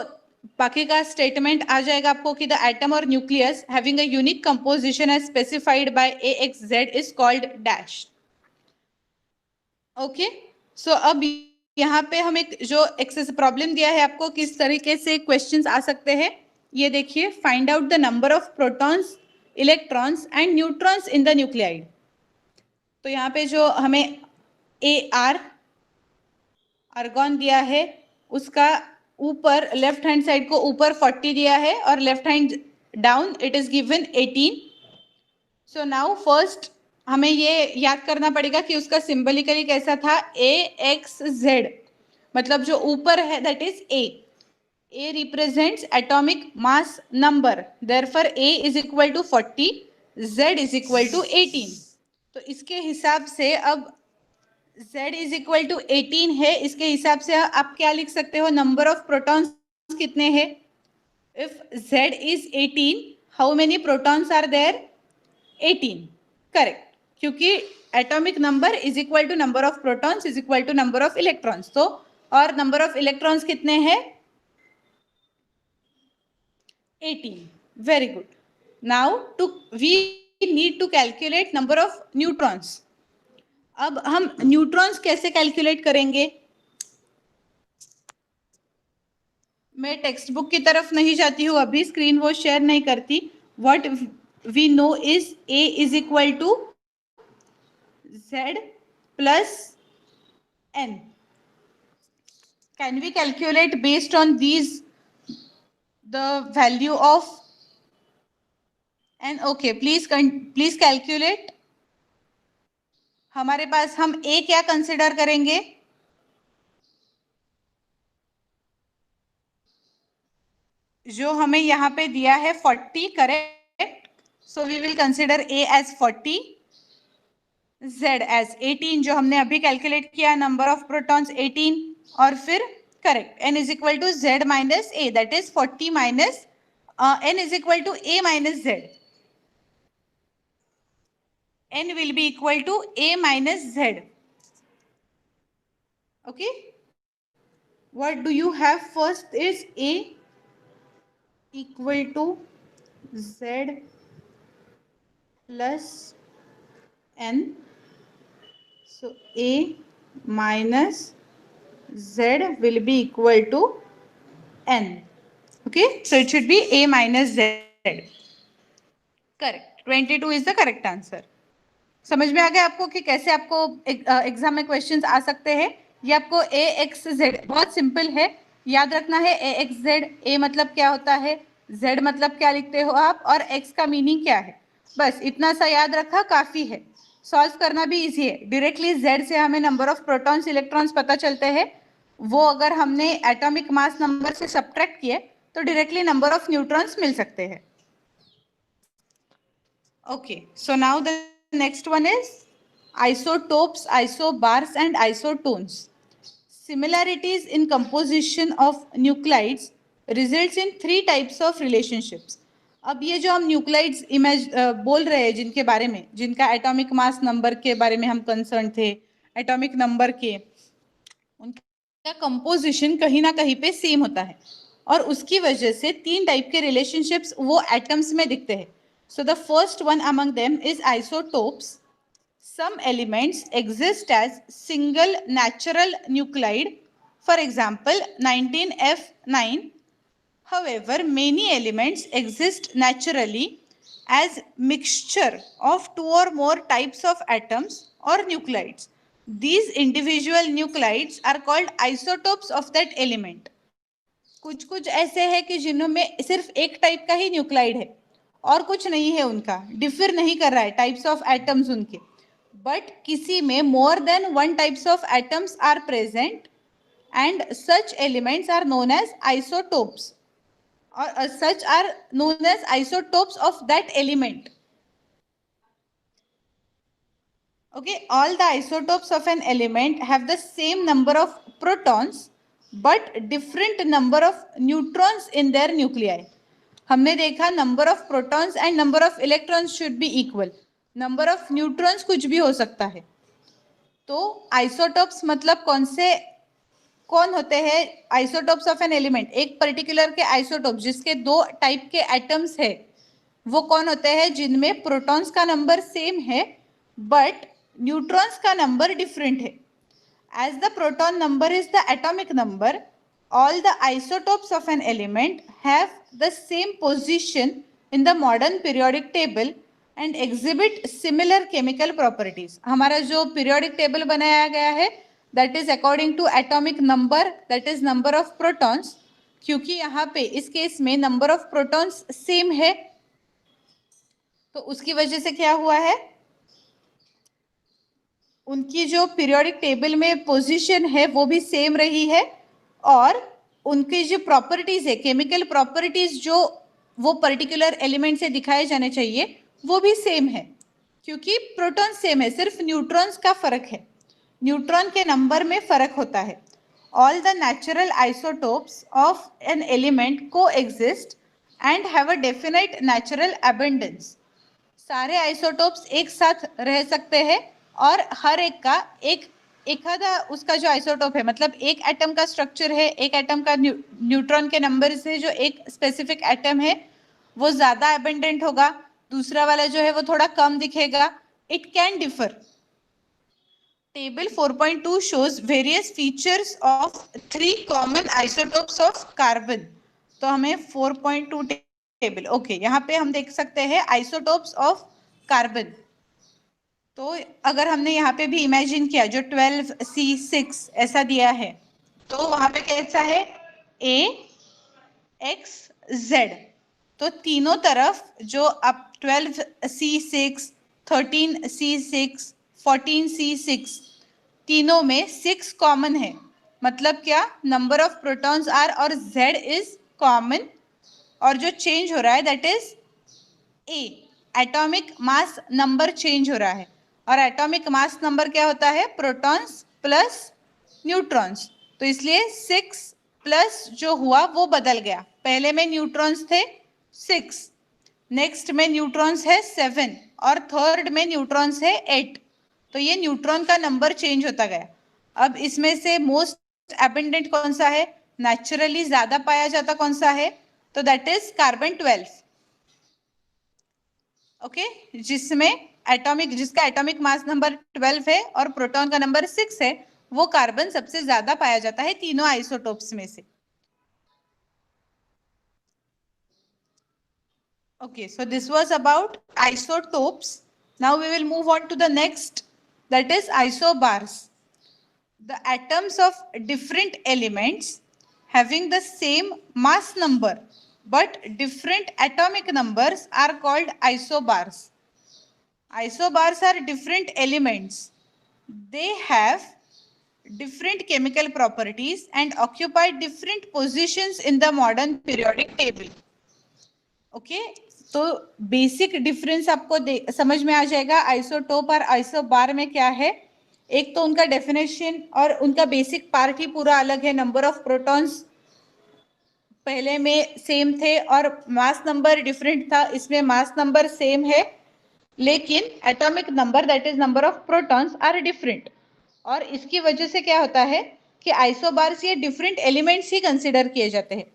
S2: बाकी का स्टेटमेंट आ जाएगा आपको कि द एटम और nucleus having a unique composition as specified by AXZ is called dash. Okay so अब यहाँ पे हम एक जो एक्सेस प्रॉब्लम दिया है आपको, किस तरीके से क्वेश्चंस आ सकते हैं ये देखिए. Find out the number of protons, electrons and neutrons in the nuclide. तो यहाँ पे जो हमें AR आर्गॉन दिया है उसका ऊपर लेफ्ट हैंड साइड को ऊपर 40 दिया है और left hand down it is given 18. So now first हमें ये याद करना पड़ेगा कि उसका सिंबलिकली कैसा था, AXZ, मतलब जो ऊपर है that is A. A represents atomic mass number, therefore A is equal to 40, Z is equal to 18. तो इसके हिसाब से अब Z is equal to 18 है, इसके हिसाब से आप क्या लिख सकते हो, नंबर ऑफ प्रोटॉन्स कितने हैं. If Z is 18, how many protons are there? 18, correct, क्योंकि atomic number is equal to number of protons is equal to number of electrons. तो और नंबर ऑफ इलेक्ट्रॉन्स कितने हैं, 18. Very good. Now we need to calculate number of neutrons. अब हम neutrons कैसे calculate करेंगे, मैं टेक्स्ट बुक की तरफ नहीं जाती हूँ अभी, स्क्रीन वो शेयर नहीं करती. What we know is A is equal to Z plus N. Can we calculate based on these the value of N? okay, please calculate. हमारे पास हम A क्या कंसिडर करेंगे, जो हमें यहाँ पे दिया है 40, correct, so we will consider A as 40, Z as 18 जो हमने अभी कैलकुलेट किया, नंबर ऑफ प्रोटॉन्स 18, और फिर correct n is equal to Z minus A, that is 40 minus n is equal to a minus Z. N will be equal to a minus Z. Okay, what do you have first is a equal to Z plus n, so a minus Z will be equal to n. Okay, so it should be a minus Z. Correct, 22 is the correct answer. समझ में आ गया आपको कि कैसे आपको exam में questions आ सकते हैं. ये आपको ए एक्स जेड बहुत सिंपल है, याद रखना है. ए एक्स जेड, ए मतलब क्या होता है, जेड मतलब क्या लिखते हो आप, और एक्स का मीनिंग क्या है, बस इतना सा याद रखा काफी है. सॉल्व करना भी इजी है. डायरेक्टली जेड से हमें नंबर ऑफ प्रोटॉन्स इलेक्ट्रॉन्स पता चलते हैं, वो अगर हमने एटॉमिक मास नंबर से सब्ट्रैक्ट किए तो डायरेक्टली नंबर ऑफ न्यूट्रॉन्स मिल सकते हैं. Okay, so now the next one is isotopes, isobars and isotones. Similarities in composition of nuclides results in 3 types of relationships. अब ये जो हम न्यूक्लाइड्स बोल रहे हैं जिनके बारे में, जिनका एटॉमिक मास नंबर के बारे में हम कंसर्न थे, एटॉमिक नंबर के, उनका कंपोजिशन कहीं ना कहीं पे सेम होता है, और उसकी वजह से 3 टाइप के रिलेशनशिप्स वो एटम्स में दिखते हैं. So the first one among them is isotopes. Some elements exist as single natural nuclide, for example 19F9. However, many elements exist naturally as mixture of 2 or more types of atoms or nuclides. These individual nuclides are called isotopes of that element. कुछ कुछ ऐसे हैं कि जिनमें सिर्फ एक type का ही nuclide है और कुछ नहीं है, उनका डिफर नहीं कर रहा है टाइप्स ऑफ एटम्स उनके, बट किसी में more than 1 types of atoms are present and such elements are known as isotopes, और such are known as isotopes of that element. Okay, all the isotopes of an element have the same number of protons but different number of neutrons in their nuclei. हमने देखा number of protons and number of electrons should be equal, number of neutrons कुछ भी हो सकता है. तो isotopes मतलब कौन होते हैं आइसोटोप्स ऑफ एन एलिमेंट, एक पर्टिकुलर के आइसोटोप्स जिसके 2 टाइप के एटम्स है, वो कौन होते हैं जिनमें प्रोटॉन्स का नंबर सेम है बट न्यूट्रॉन्स का नंबर डिफरेंट है. As the proton number is the atomic number, all the isotopes of an element have the same position in the modern periodic table and exhibit similar chemical properties. हमारा जो periodic table बनाया गया है that is according to atomic number, that is number of protons. क्योंकि यहाँ पे इस case में number of protons same है, तो उसकी वजह से क्या हुआ है, उनकी जो पीरियोडिक टेबल में पोजीशन है वो भी सेम रही है, और उनकी जो प्रॉपर्टीज है, केमिकल प्रॉपर्टीज जो वो पर्टिकुलर एलिमेंट से दिखाए जाने चाहिए वो भी सेम है, क्योंकि प्रोटॉन सेम है, सिर्फ न्यूट्रॉन्स का फर्क है, न्यूट्रॉन के नंबर में फर्क होता है. All the natural isotopes of an element coexist and have a definite natural abundance. सारे आइसोटोप्स एक साथ रह सकते हैं और हर एक का एक आधा उसका जो आइसोटोप है, मतलब एक एटम का स्ट्रक्चर है, एक एटम का न्यूट्रॉन के नंबर से जो एक स्पेसिफिक एटम है वो ज्यादा अबंडेंट होगा, दूसरा वाला जो है वो थोड़ा कम दिखेगा. It can differ. Table 4.2 shows various features of 3 common isotopes of carbon. तो हमें 4.2 टेबल, ओके, यहाँ पे हम देख सकते हैं आइसोटोप्स ऑफ कार्बन. तो अगर हमने यहाँ पे भी इमेजिन किया जो 12C6 ऐसा दिया है, तो वहां पे कैसा है AXZ, तो तीनों तरफ जो अब 12C6, 13C6, 14C6 तीनों में 6 कॉमन है. मतलब क्या, नंबर ऑफ प्रोटॉन्स आर और Z इज कॉमन और जो चेंज हो रहा है that is a, atomic mass number change हो रहा है। और एटॉमिक मास नंबर क्या होता है? Protons plus neutrons. तो इसलिए 6 प्लस जो हुआ वो बदल गया। पहले में न्यूट्रॉन्स थे 6, नेक्स्ट में न्यूट्रॉन्स है 7 और थर्ड में न्यूट्रॉन्स है 8। तो ये न्यूट्रॉन का नंबर चेंज होता गया। अब इसमें से मोस्ट एबंडेंट कौन सा है? नेचुरली ज्यादा पाया जाता कौन सा है? तो दैट इज कार्बन 12। ओके, जिसमें जिसका एटॉमिक मास नंबर 12 है और प्रोटॉन का नंबर 6 है, वो कार्बन सबसे ज्यादा पाया जाता है तीनों आइसोटोप्स में से। Okay, so this was about isotopes. Now we will move on to the next, that is isobars. The atoms of different elements having the same mass number but different atomic numbers are called isobars. Isobars are different elements. They have different chemical properties and occupy different positions in the modern periodic table. Okay, तो basic difference आपको समझ में आ जाएगा isotope और isobar में क्या है। एक तो उनका डेफिनेशन और उनका बेसिक पार्ट ही पूरा अलग है। नंबर ऑफ प्रोटॉन्स पहले में सेम थे और मास नंबर डिफरेंट था, इसमें मास नंबर सेम है लेकिन atomic number that is number of protons are different. और इसकी वजह से क्या होता है कि आइसोबार्स ये डिफरेंट एलिमेंट्स ही कंसिडर किए जाते हैं।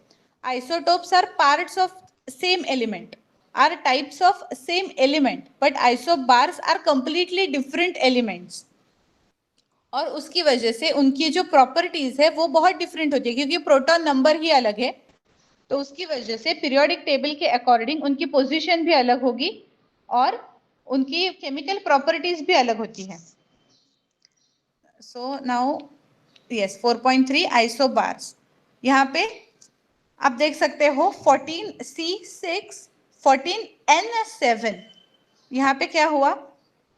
S2: Isotopes are parts of same element, are types of same element, but isobars are completely different elements. और उसकी वजह से उनकी जो प्रॉपर्टीज है वो बहुत डिफरेंट होती है क्योंकि प्रोटॉन नंबर ही अलग है। तो उसकी वजह से पीरियोडिक टेबल के अकॉर्डिंग उनकी पोजीशन भी अलग होगी और उनकी केमिकल प्रॉपर्टीज भी अलग होती है। So now yes 4.3 isobars. यहाँ पे आप देख सकते हो 14C6 14N7। यहाँ पे क्या हुआ?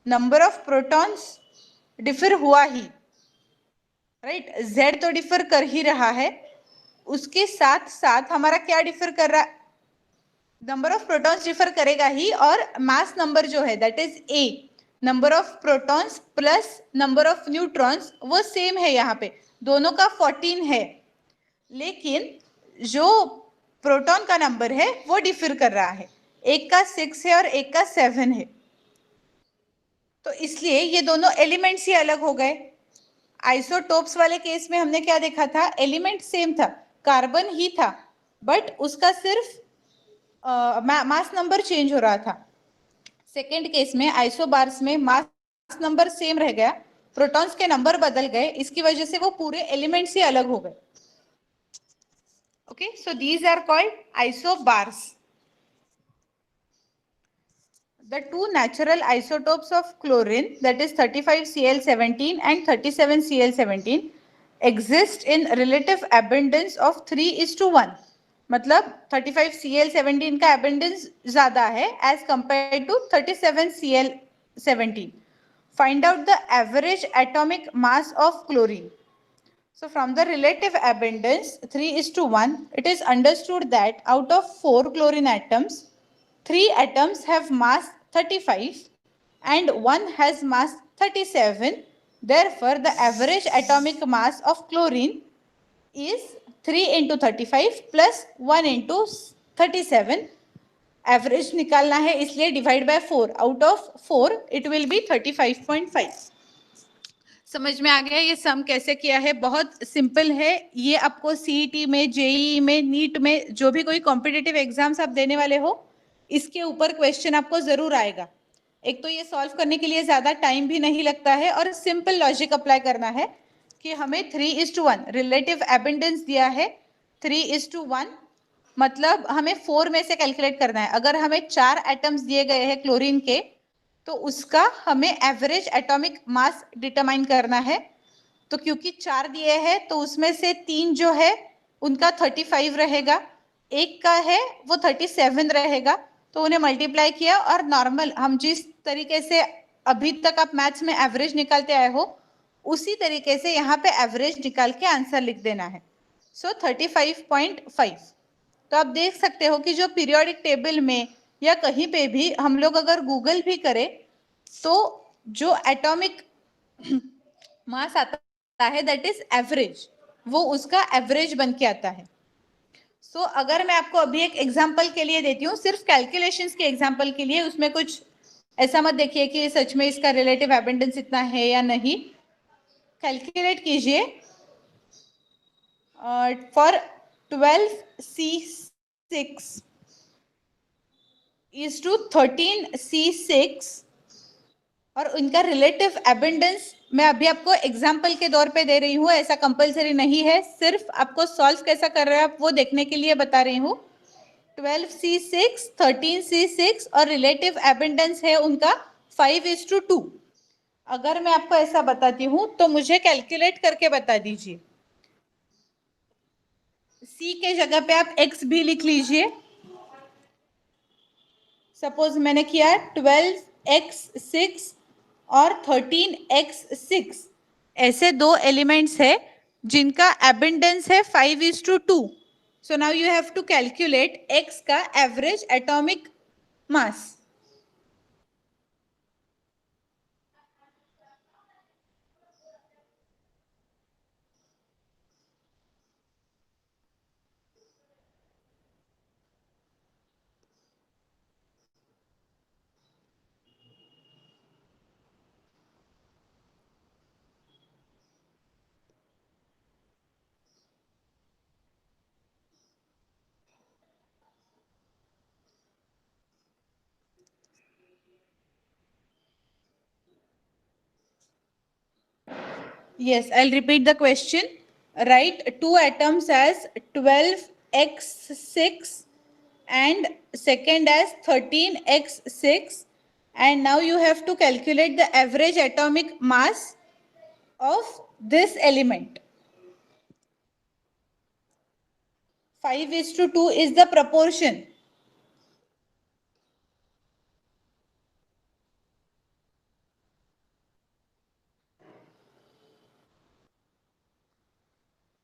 S2: नंबर ऑफ प्रोटॉन्स डिफर हुआ ही, राइट? Z तो डिफर कर ही रहा है, उसके साथ साथ हमारा क्या डिफर कर रहा है? नंबर ऑफ प्रोटॉन्स डिफर करेगा ही और मास नंबर जो है that is A, number of protons plus number of neutrons वो सेम है। यहाँ पे दोनों का 14 है लेकिन जो प्रोटॉन का नंबर है वो डिफर कर रहा है, एक का 6 है और एक का 7 है। तो इसलिए ये दोनों एलिमेंट्स ही अलग हो गए। आइसोटोप्स वाले केस में हमने क्या देखा था? एलिमेंट सेम था, कार्बन ही था, बट उसका सिर्फ मास नंबर चेंज हो रहा था। सेकेंड केस में आइसोबार्स में मास नंबर सेम रह गया, प्रोटॉन्स के नंबर बदल गए, इसकी वजह से वो पूरे एलिमेंट्स ही अलग हो गए। Okay, so these are called isobars. The two natural isotopes of chlorine, that is 35Cl17 and 37Cl17, exist in relative abundance of 3:1. मतलब 35Cl17 का abundance ज्यादा है as compared to 37Cl17. Find out the average atomic mass of chlorine. So from the relative abundance 3:1, it is understood that out of 4 chlorine atoms, 3 atoms have mass 35 and 1 has mass 37. Therefore, the average atomic mass of chlorine is 3 into 35 plus 1 into 37. Average निकालना है इसलिए divide by 4. Out of 4, it will be 35.5. समझ में आ गया ये सम कैसे किया है? बहुत सिंपल है ये। आपको सीईटी में, जेईई में, नीट में, जो भी कोई कॉम्पिटिटिव एग्जाम्स आप देने वाले हो, इसके ऊपर क्वेश्चन आपको जरूर आएगा। एक तो ये सॉल्व करने के लिए ज्यादा टाइम भी नहीं लगता है और सिंपल लॉजिक अप्लाई करना है कि हमें 3:1 रिलेटिव एबंडेंस दिया है। 3:1 मतलब हमें 4 में से कैलकुलेट करना है। अगर हमें 4 एटम्स दिए गए हैं क्लोरीन के तो उसका हमें एवरेज एटॉमिक मास डिटरमाइन करना है। तो क्योंकि 4 दिए हैं तो उसमें से 3 जो है उनका 35 रहेगा, एक का है वो 37 रहेगा। तो उन्हें मल्टीप्लाई किया और नॉर्मल हम जिस तरीके से अभी तक आप मैथ्स में एवरेज निकालते आए हो उसी तरीके से यहाँ पे एवरेज निकाल के आंसर लिख देना है। सो 35.5। तो आप देख सकते हो कि जो पीरियोडिक टेबल में या कहीं पे भी हम लोग अगर गूगल भी करें तो जो एटॉमिक मास आता है दैट इज एवरेज, वो उसका एवरेज बन के आता है। सो अगर मैं आपको अभी एक एग्जांपल के लिए देती हूँ, सिर्फ कैलकुलेशंस के एग्जांपल के लिए, उसमें कुछ ऐसा मत देखिए कि सच में इसका रिलेटिव एबंडेंस इतना है या नहीं। कैलकुलेट कीजिए for 12C6 is to 13C6 और उनका रिलेटिव एबंडेंस मैं अभी आपको एग्जाम्पल के तौर पे दे रही हूँ, ऐसा कंपलसरी नहीं है, सिर्फ आपको सॉल्व कैसा कर रहे हैं आप वो देखने के लिए बता रही हूँ। 12C6, 13C6 और रिलेटिव एबंडेंस है उनका 5:2। अगर मैं आपको ऐसा बताती हूँ तो मुझे कैलकुलेट करके बता दीजिए। C के जगह पे आप X भी लिख लीजिए। सपोज मैंने किया 12x6 और 13x6, ऐसे दो एलिमेंट्स है जिनका एबंडेंस है 5:2। So now you have to calculate x का average atomic mass. Yes, I'll repeat the question. Write two atoms as 12x6 and second as 13x6, and now you have to calculate the average atomic mass of this element. 5:2 is the proportion.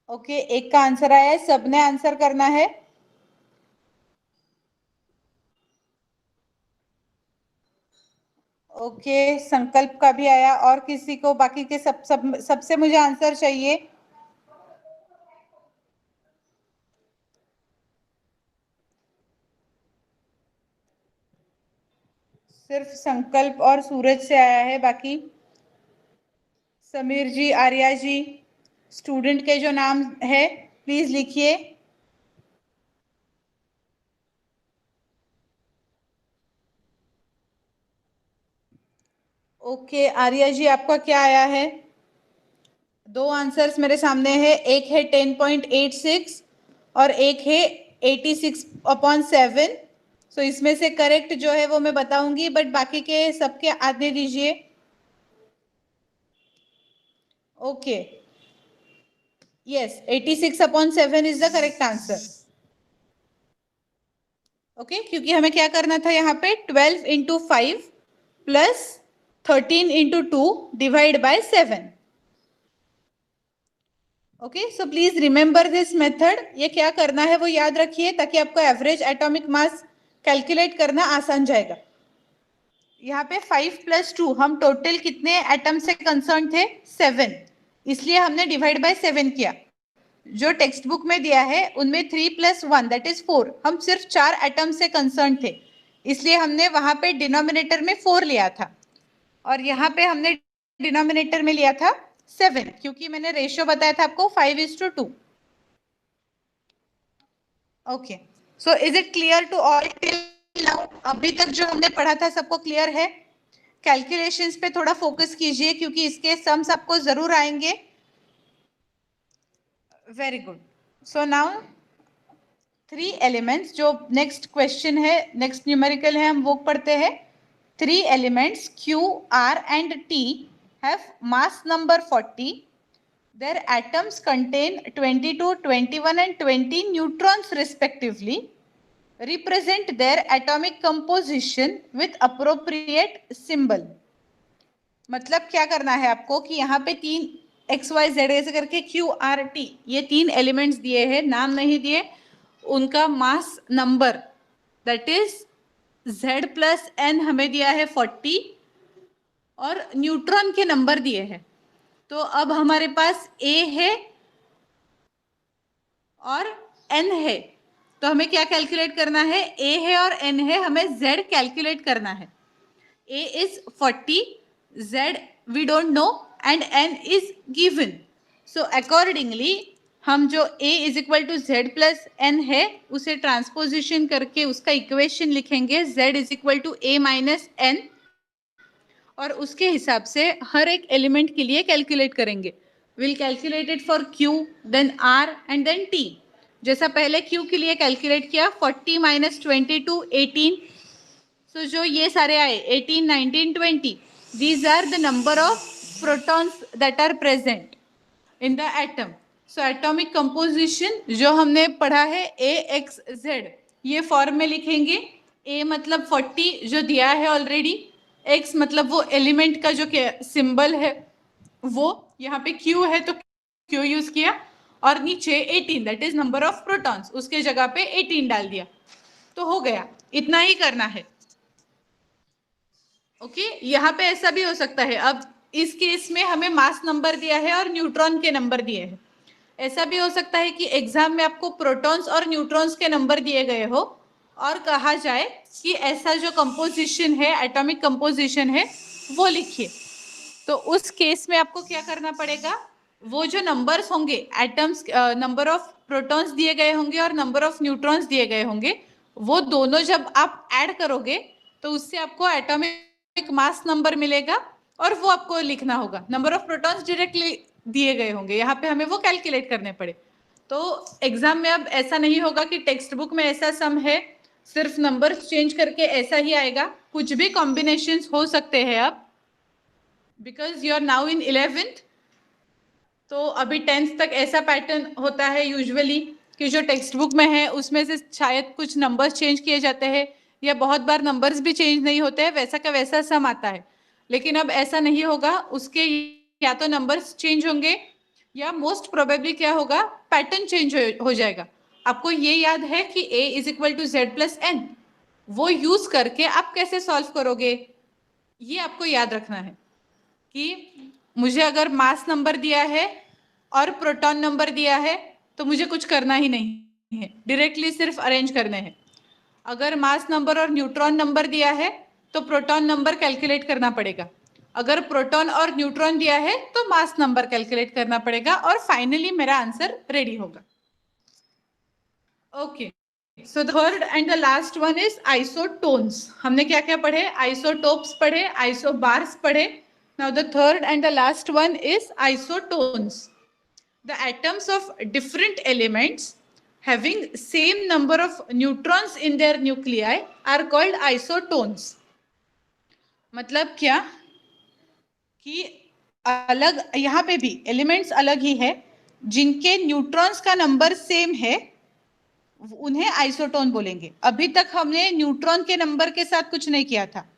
S2: Okay, एक का answer आया है, सबने answer करना है। Okay, संकल्प का भी आया, और किसी को बाकी के सबसे मुझे आंसर चाहिए। सिर्फ संकल्प और सूरज से आया है, बाकी समीर जी, आर्या जी, स्टूडेंट के जो नाम है प्लीज लिखिए। ओके, आर्या जी आपका क्या आया है? दो आंसर्स मेरे सामने है, एक है 10.86 और एक है 86/7। सो इसमें से करेक्ट जो है वो मैं बताऊंगी, बट बाकी के सबके आने दीजिए। Okay, yes, 86/7 is the correct answer. Okay, क्योंकि हमें क्या करना था यहाँ पे 12 × 5 plus 13 × 2 divide by 7। Okay, so please remember this method. ये क्या करना है वो याद रखिए, ताकि आपको एवरेज एटॉमिक मास कैलकुलेट करना आसान जाएगा। यहाँ पे 5 + 2, हम टोटल कितने एटम से कंसर्न थे? 7, इसलिए हमने डिवाइड बाय 7 किया। जो टेक्स्ट बुक में दिया है उनमें 3 + 1 दैट इज 4, हम सिर्फ 4 एटम से कंसर्न थे, इसलिए हमने वहां पे डिनोमिनेटर में 4 लिया था, और यहाँ पे हमने डिनोमिनेटर में लिया था 7, क्योंकि मैंने रेशियो बताया था आपको 5:2। Okay, so is it clear to all till now? अभी तक जो हमने पढ़ा था सबको क्लियर है? कैलकुलेशंस पे थोड़ा फोकस कीजिए, क्योंकि इसके सम्स आपको जरूर आएंगे। Very good. So now 3 elements, जो नेक्स्ट क्वेश्चन है, नेक्स्ट न्यूमेरिकल है, हम वो पढ़ते हैं। 3 elements Q, R and T have mass number 40. Their atoms contain 22, 21 and 20 neutrons respectively. Represent their atomic composition with appropriate symbol. मतलब क्या करना है आपको कि यहाँ पे 3 XYZ ऐसे करके Q, R, T, ये 3 एलिमेंट्स दिए हैं, नाम नहीं दिए, उनका mass number that is Z plus N हमें दिया है 40 और न्यूट्रॉन के नंबर दिए हैं। तो अब हमारे पास A है और N है, तो हमें क्या कैलकुलेट करना है? A है और N है, हमें Z कैलकुलेट करना है। A is 40, Z we don't know and N is given. So accordingly हम जो A is equal to Z plus N है उसे ट्रांसपोजिशन करके उसका इक्वेशन लिखेंगे Z is equal to A minus N और उसके हिसाब से हर एक एलिमेंट के लिए कैलकुलेट करेंगे। Will calculate it for Q, then R and then T। जैसा पहले Q के लिए कैलकुलेट किया 40 माइनस 22 18, सो जो ये सारे आए 18 19 20, these are the number of protons that are present in the atom. So atomic composition जो हमने पढ़ा है AXZ, ये फॉर्म में लिखेंगे। A मतलब 40 जो दिया है ऑलरेडी, X मतलब वो एलिमेंट का जो सिंबल है वो, यहाँ पे Q है तो Q यूज किया, और नीचे 18 that is number of protons, उसके जगह पे 18 डाल दिया, तो हो गया। इतना ही करना है। ओके यहाँ पे ऐसा भी हो सकता है, अब इस केस में हमें मास नंबर दिया है और न्यूट्रॉन के नंबर दिए हैं। ऐसा भी हो सकता है कि एग्जाम में आपको प्रोटॉन्स और न्यूट्रॉन्स के नंबर दिए गए हो और कहा जाए कि ऐसा जो कंपोजिशन है, एटॉमिक कंपोजिशन है, वो लिखिए। तो उस केस में आपको क्या करना पड़ेगा? वो जो नंबर्स होंगे, एटम्स, नंबर ऑफ प्रोटॉन्स दिए गए होंगे और नंबर ऑफ न्यूट्रॉन्स दिए गए होंगे, वो दोनों जब आप ऐड करोगे तो उससे आपको एटॉमिक मास नंबर मिलेगा और वो आपको लिखना होगा। नंबर ऑफ प्रोटॉन्स डायरेक्टली दिए गए होंगे, यहाँ पे हमें वो कैलकुलेट करने पड़े। तो एग्जाम में अब ऐसा नहीं होगा कि टेक्स्ट बुक में ऐसा सम है, सिर्फ नंबर्स चेंज करके ऐसा ही आएगा। कुछ भी कॉम्बिनेशंस हो सकते हैं अब, because you are now in 11th, तो अभी 10th तक ऐसा पैटर्न होता है यूजुअली कि जो टेक्स्ट बुक में है उसमें से शायद कुछ नंबर्स चेंज किए जाते हैं, या बहुत बार नंबर्स भी चेंज नहीं होते हैं, वैसा का वैसा सम आता है। लेकिन अब ऐसा नहीं होगा, उसके या तो नंबर्स चेंज होंगे या मोस्ट प्रोबेबली क्या होगा, पैटर्न चेंज हो जाएगा। आपको ये याद है कि A is equal to Z plus N, वो यूज करके आप कैसे सॉल्व करोगे, ये आपको याद रखना है कि मुझे अगर मास नंबर दिया है और प्रोटॉन नंबर दिया है तो मुझे कुछ करना ही नहीं है, डायरेक्टली सिर्फ अरेंज करने हैं। अगर मास नंबर और न्यूट्रॉन नंबर दिया है तो प्रोटॉन नंबर कैलकुलेट करना पड़ेगा, अगर प्रोटॉन और न्यूट्रॉन दिया है तो मास नंबर कैलकुलेट करना पड़ेगा, और फाइनली मेरा आंसर रेडी होगा। Okay, so third and the last one is isotones. हमने क्या क्या पढ़े? आइसोटोप्स पढ़े, आइसोबार्स पढ़े। Now the third and the last one is isotones. The atoms of different elements having same number of neutrons in their nuclei are called isotones. मतलब क्या कि अलग, यहाँ पे भी एलिमेंट्स अलग ही है, जिनके न्यूट्रॉन्स का नंबर सेम है उन्हें आइसोटोन बोलेंगे। अभी तक हमने न्यूट्रॉन के नंबर के साथ कुछ नहीं किया था।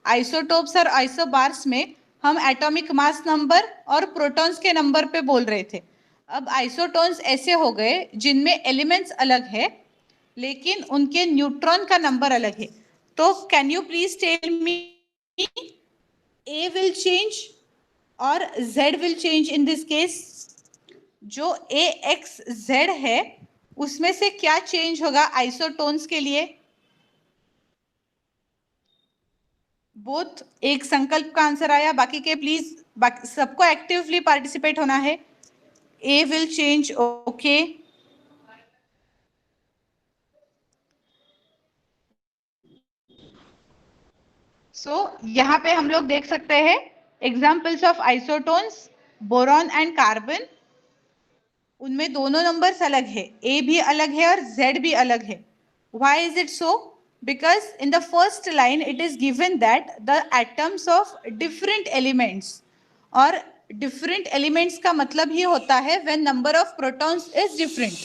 S2: आइसोटोप्स और आइसोबार्स में हम एटॉमिक मास नंबर और प्रोटॉन्स के नंबर पे बोल रहे थे। अब आइसोटोन्स ऐसे हो गए जिनमें एलिमेंट्स अलग है लेकिन उनके न्यूट्रॉन का नंबर अलग है। तो can you please tell me, A will change और Z will change in this case? जो AXZ है उसमें से क्या चेंज होगा आइसोटोन्स के लिए? बोथ एक संकल्प का आंसर आया, बाकी के प्लीज सबको एक्टिवली पार्टिसिपेट होना है। A will change, okay. So यहाँ पे हम लोग देख सकते हैं examples of isotones, boron and carbon. उनमें दोनों नंबर्स अलग है, A भी अलग है और Z भी अलग है। Why is it so? Because in the first line it is given that the atoms of different elements, और different elements का मतलब ही होता है when number of protons is different.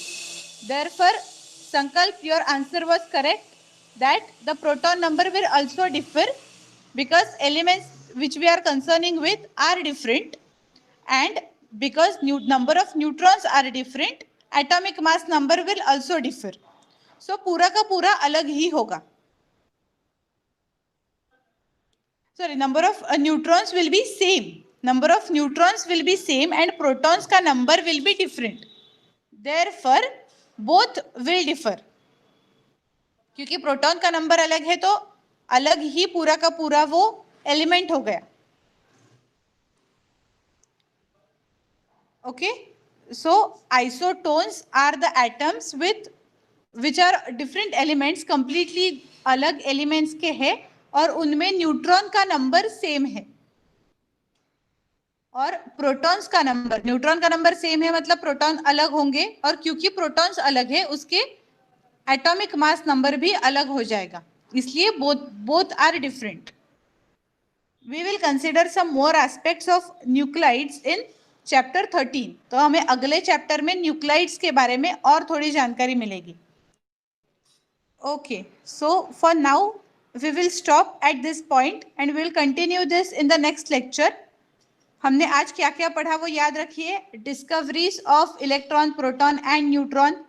S2: Therefore, Sankalp, your answer was correct that the proton number will also differ because elements which we are concerning with are different, and because number of neutrons are different, atomic mass number will also differ. सो पूरा का पूरा अलग ही होगा. Sorry, number of neutrons will be same. Number of neutrons will be same and protons का number will be different. Therefore, both will differ. क्योंकि proton का number अलग है तो अलग ही पूरा का पूरा वो एलिमेंट हो गया. Okay, so isotones are the atoms with which are different elements, completely अलग एलिमेंट्स के हैं और उनमें न्यूट्रॉन का नंबर सेम है. और प्रोटॉन्स का नंबर, न्यूट्रॉन का नंबर सेम है मतलब प्रोटॉन अलग होंगे, और क्योंकि प्रोटॉन्स अलग है उसके एटॉमिक मास नंबर भी अलग हो जाएगा, इसलिए both are different. We will consider some more aspects of nuclides in chapter 13. तो हमें अगले चैप्टर में न्यूक्लाइड्स के बारे में और थोड़ी जानकारी मिलेगी. Okay, so for now we will stop at this point and we will continue this in the next lecture. हमने आज क्या क्या पढ़ा वो याद रखिए. Discoveries of electron, proton and neutron.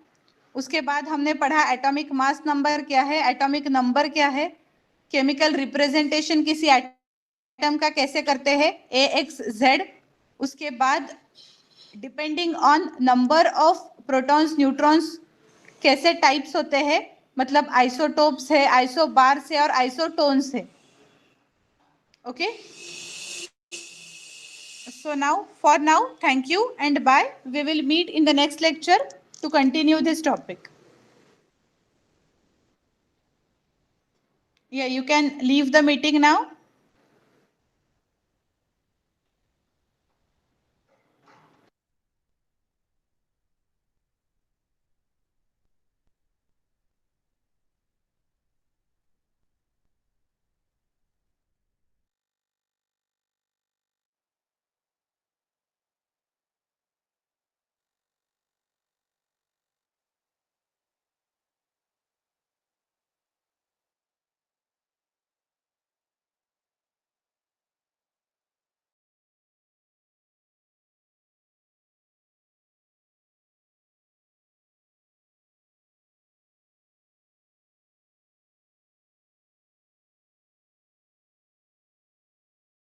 S2: उसके बाद हमने पढ़ा एटॉमिक मास नंबर क्या है, एटॉमिक नंबर क्या है, केमिकल रिप्रेजेंटेशन किसी एटम का कैसे करते हैं, AXZ. उसके बाद depending on number of protons neutrons कैसे टाइप्स होते हैं, मतलब आइसोटोप्स है, आइसोबार्स है और आइसोटोन्स है. Okay, so now for now thank you and bye. We will meet in the next lecture to continue this topic. Yeah, you can leave the meeting now.